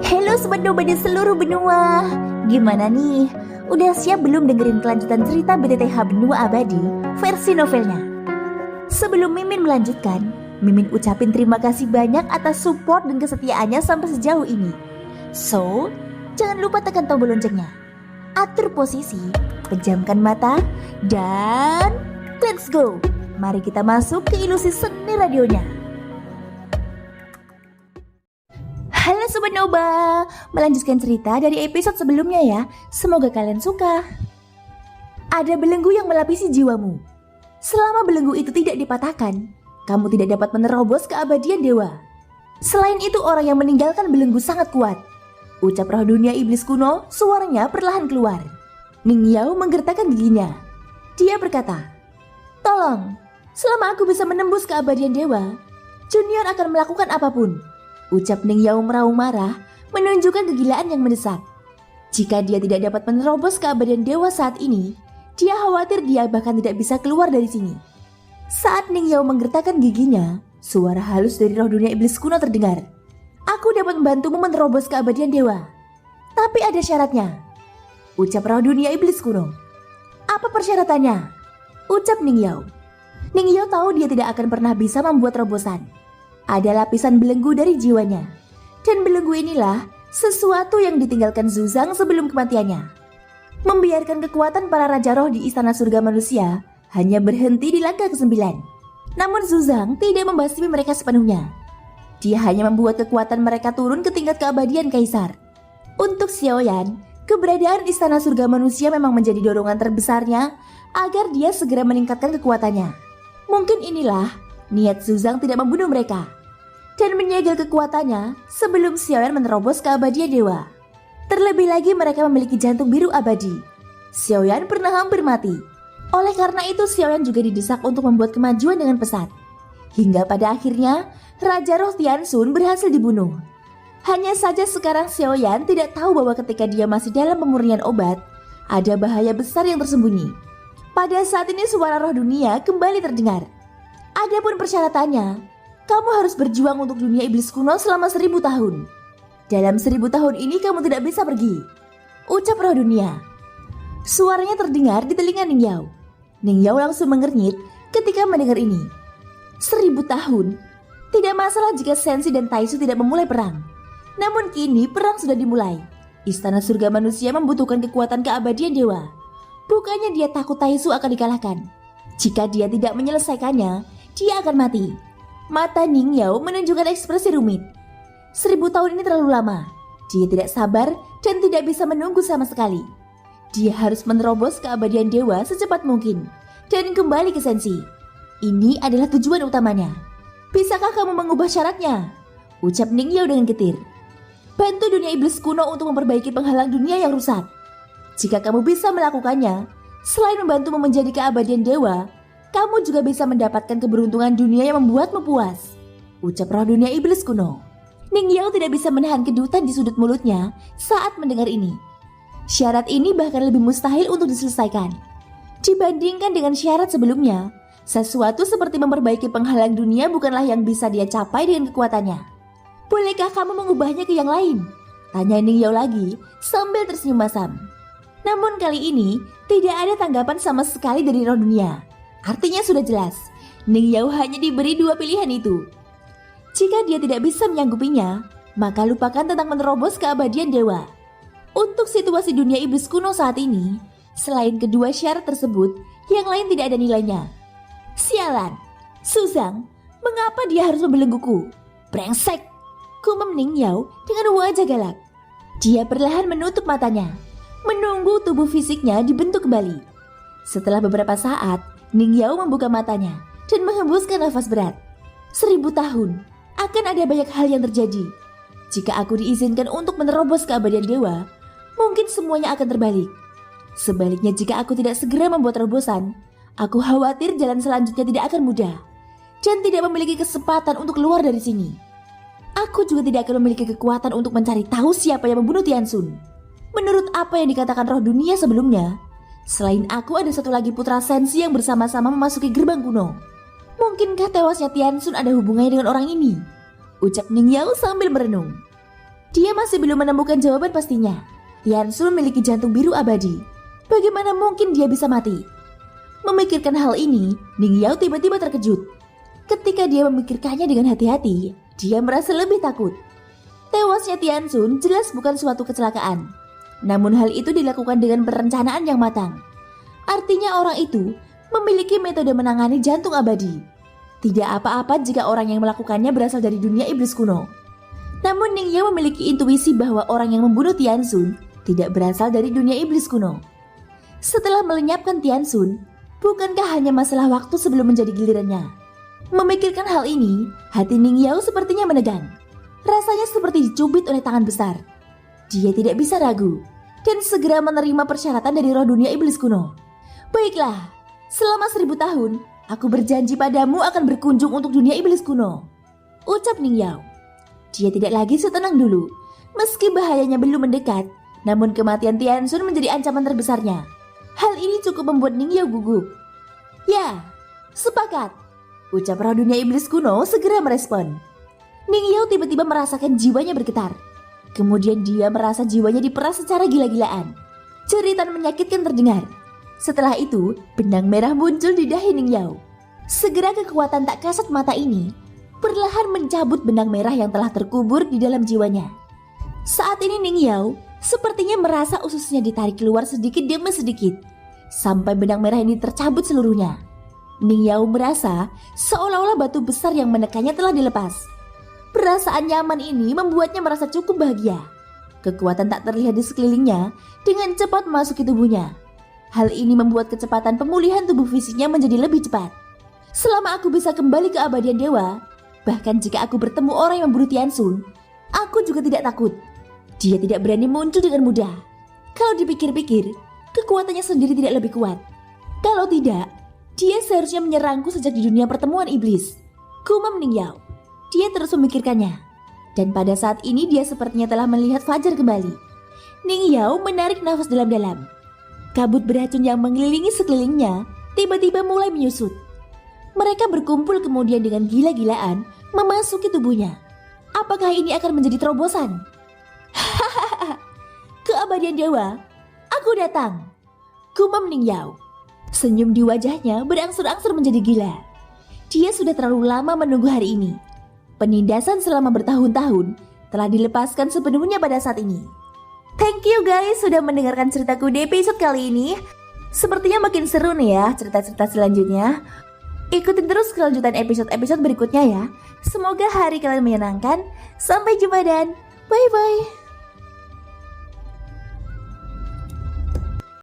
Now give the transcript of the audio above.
Halo Sobat Noba di seluruh benua. Gimana nih? Udah siap belum dengerin kelanjutan cerita BTTH Benua Abadi versi novelnya? Sebelum Mimin melanjutkan, Mimin ucapin terima kasih banyak atas support dan kesetiaannya sampai sejauh ini. So, jangan lupa tekan tombol loncengnya, atur posisi, pejamkan mata, dan let's go. Mari kita masuk ke ilusi seni radionya. Halo Sobat Noba, melanjutkan cerita dari episode sebelumnya ya. Semoga kalian suka. Ada belenggu yang melapisi jiwamu. Selama belenggu itu tidak dipatahkan, kamu tidak dapat menerobos keabadian dewa. Selain itu, orang yang meninggalkan belenggu sangat kuat. Ucap roh dunia iblis kuno, suaranya perlahan keluar. Ning Yao menggertakkan giginya. Dia berkata, "Tolong, selama aku bisa menembus keabadian dewa, Junior akan melakukan apapun." Ucap Ning Yao meraung marah, menunjukkan kegilaan yang mendesak. Jika dia tidak dapat menerobos keabadian dewa saat ini, dia khawatir dia bahkan tidak bisa keluar dari sini. Saat Ning Yao menggertakkan giginya, suara halus dari roh dunia iblis kuno terdengar. "Aku dapat membantumu menerobos keabadian dewa, tapi ada syaratnya," ucap roh dunia iblis kuno. "Apa persyaratannya?" ucap Ning Yao. Ning Yao tahu dia tidak akan pernah bisa membuat terobosan. Ada lapisan belenggu dari jiwanya, dan belenggu inilah sesuatu yang ditinggalkan Zuzang sebelum kematiannya. Membiarkan kekuatan para raja roh di istana surga manusia hanya berhenti di langkah ke-9. Namun Zuzang tidak membasmi mereka sepenuhnya. Dia hanya membuat kekuatan mereka turun ke tingkat keabadian kaisar. Untuk Xiaoyan, keberadaan istana surga manusia memang menjadi dorongan terbesarnya agar dia segera meningkatkan kekuatannya. Mungkin inilah niat Zuzang tidak membunuh mereka dan menyegel kekuatannya sebelum Xiaoyan menerobos keabadian dewa. Terlebih lagi mereka memiliki jantung biru abadi. Xiaoyan pernah hampir mati. Oleh karena itu Xiaoyan juga didesak untuk membuat kemajuan dengan pesat. Hingga pada akhirnya Raja Roh Tianxun berhasil dibunuh. Hanya saja sekarang Xiaoyan tidak tahu bahwa ketika dia masih dalam pemurnian obat, ada bahaya besar yang tersembunyi. Pada saat ini suara roh dunia kembali terdengar. Adapun persyaratannya, kamu harus berjuang untuk dunia iblis kuno selama 1000 tahun. Dalam 1000 tahun ini kamu tidak bisa pergi, ucap roh dunia. Suaranya terdengar di telinga Ning Yao. Ning Yao langsung mengernyit ketika mendengar ini. 1000 tahun? Tidak masalah jika Sensi dan Taisu tidak memulai perang. Namun kini perang sudah dimulai. Istana surga manusia membutuhkan kekuatan keabadian dewa. Bukannya dia takut Taisu akan dikalahkan. Jika dia tidak menyelesaikannya, dia akan mati. Mata Ning Yao menunjukkan ekspresi rumit. 1000 tahun ini terlalu lama. Dia tidak sabar dan tidak bisa menunggu sama sekali. Dia harus menerobos keabadian dewa secepat mungkin dan kembali ke Sensi. Ini adalah tujuan utamanya. Bisakah kamu mengubah syaratnya? Ucap Ning Yao dengan getir. Bantu dunia iblis kuno untuk memperbaiki penghalang dunia yang rusak. Jika kamu bisa melakukannya, selain membantumu menjadi keabadian dewa, kamu juga bisa mendapatkan keberuntungan dunia yang membuatmu puas, ucap roh dunia iblis kuno. Ning Yao tidak bisa menahan kedutan di sudut mulutnya saat mendengar ini. Syarat ini bahkan lebih mustahil untuk diselesaikan. Dibandingkan dengan syarat sebelumnya, sesuatu seperti memperbaiki penghalang dunia bukanlah yang bisa dia capai dengan kekuatannya. Bolehkah kamu mengubahnya ke yang lain? Tanya Ning Yao lagi sambil tersenyum masam. Namun kali ini tidak ada tanggapan sama sekali dari roh dunia. Artinya sudah jelas, Ning Yao hanya diberi 2 pilihan itu. Jika dia tidak bisa menyanggupinya, maka lupakan tentang menerobos keabadian dewa. Untuk situasi dunia iblis kuno saat ini, selain kedua syarat tersebut, yang lain tidak ada nilainya. Sialan, Zuzang, mengapa dia harus membelengguku? Brengsek, gumam Ning Yao dengan wajah galak. Dia perlahan menutup matanya, menunggu tubuh fisiknya dibentuk kembali. Setelah beberapa saat, Ning Yao membuka matanya dan menghembuskan nafas berat. 1000 tahun, akan ada banyak hal yang terjadi. Jika aku diizinkan untuk menerobos keabadian dewa, mungkin semuanya akan terbalik. Sebaliknya jika aku tidak segera membuat terobosan, aku khawatir jalan selanjutnya tidak akan mudah dan tidak memiliki kesempatan untuk keluar dari sini. Aku juga tidak akan memiliki kekuatan untuk mencari tahu siapa yang membunuh Tianxun. Menurut apa yang dikatakan roh dunia sebelumnya, selain aku ada satu lagi putra Sensi yang bersama-sama memasuki gerbang kuno. Mungkinkah tewasnya Tianxun ada hubungannya dengan orang ini? Ucap Ning Yao sambil merenung. Dia masih belum menemukan jawaban pastinya. Tiansun memiliki jantung biru abadi. Bagaimana mungkin dia bisa mati? Memikirkan hal ini, Ning Yao tiba-tiba terkejut. Ketika dia memikirkannya dengan hati-hati, dia merasa lebih takut. Tewasnya Tiansun jelas bukan suatu kecelakaan. Namun hal itu dilakukan dengan perencanaan yang matang. Artinya orang itu memiliki metode menangani jantung abadi. Tidak apa-apa jika orang yang melakukannya berasal dari dunia iblis kuno. Namun Ning Yao memiliki intuisi bahwa orang yang membunuh Tiansun tidak berasal dari dunia iblis kuno. Setelah melenyapkan Tiansun, bukankah hanya masalah waktu sebelum menjadi gilirannya? Memikirkan hal ini, hati Ning Yao sepertinya menegang. Rasanya seperti dicubit oleh tangan besar. Dia tidak bisa ragu dan segera menerima persyaratan dari roh dunia iblis kuno. Baiklah, selama 1000 tahun, aku berjanji padamu akan berkunjung untuk dunia iblis kuno, ucap Ning Yao. Dia tidak lagi setenang dulu. Meski bahayanya belum mendekat, namun kematian Tiansun menjadi ancaman terbesarnya. Hal ini cukup membuat Ning Yao gugup. Ya, sepakat, ucap roh dunia iblis kuno segera merespon. Ning Yao tiba-tiba merasakan jiwanya bergetar. Kemudian dia merasa jiwanya diperas secara gila-gilaan. Jeritan menyakitkan terdengar. Setelah itu, benang merah muncul di dahi Ning Yao. Segera kekuatan tak kasat mata ini perlahan mencabut benang merah yang telah terkubur di dalam jiwanya. Saat ini Ning Yao sepertinya merasa ususnya ditarik keluar sedikit demi sedikit, sampai benang merah ini tercabut seluruhnya. Ning Yao merasa seolah-olah batu besar yang menekannya telah dilepas. Perasaan nyaman ini membuatnya merasa cukup bahagia. Kekuatan tak terlihat di sekelilingnya dengan cepat memasuki tubuhnya. Hal ini membuat kecepatan pemulihan tubuh fisiknya menjadi lebih cepat. Selama aku bisa kembali ke abadian dewa, bahkan jika aku bertemu orang yang membunuh Tiansun, aku juga tidak takut. Dia tidak berani muncul dengan mudah. Kalau dipikir-pikir, kekuatannya sendiri tidak lebih kuat. Kalau tidak, dia seharusnya menyerangku sejak di dunia pertemuan iblis. Gumam Ning Yao. Dia terus memikirkannya. Dan pada saat ini dia sepertinya telah melihat fajar kembali. Ning Yao menarik nafas dalam-dalam. Kabut beracun yang mengelilingi sekelilingnya tiba-tiba mulai menyusut. Mereka berkumpul kemudian dengan gila-gilaan memasuki tubuhnya. Apakah ini akan menjadi terobosan? Hahaha, keabadian dewa, aku datang, gumam Ning Yao. Senyum di wajahnya berangsur-angsur menjadi gila. Dia sudah terlalu lama menunggu hari ini. Penindasan selama bertahun-tahun telah dilepaskan sepenuhnya pada saat ini. Thank you guys sudah mendengarkan ceritaku di episode kali ini. Sepertinya makin seru nih ya cerita-cerita selanjutnya. Ikutin terus kelanjutan episode-episode berikutnya ya. Semoga hari kalian menyenangkan. Sampai jumpa dan bye-bye.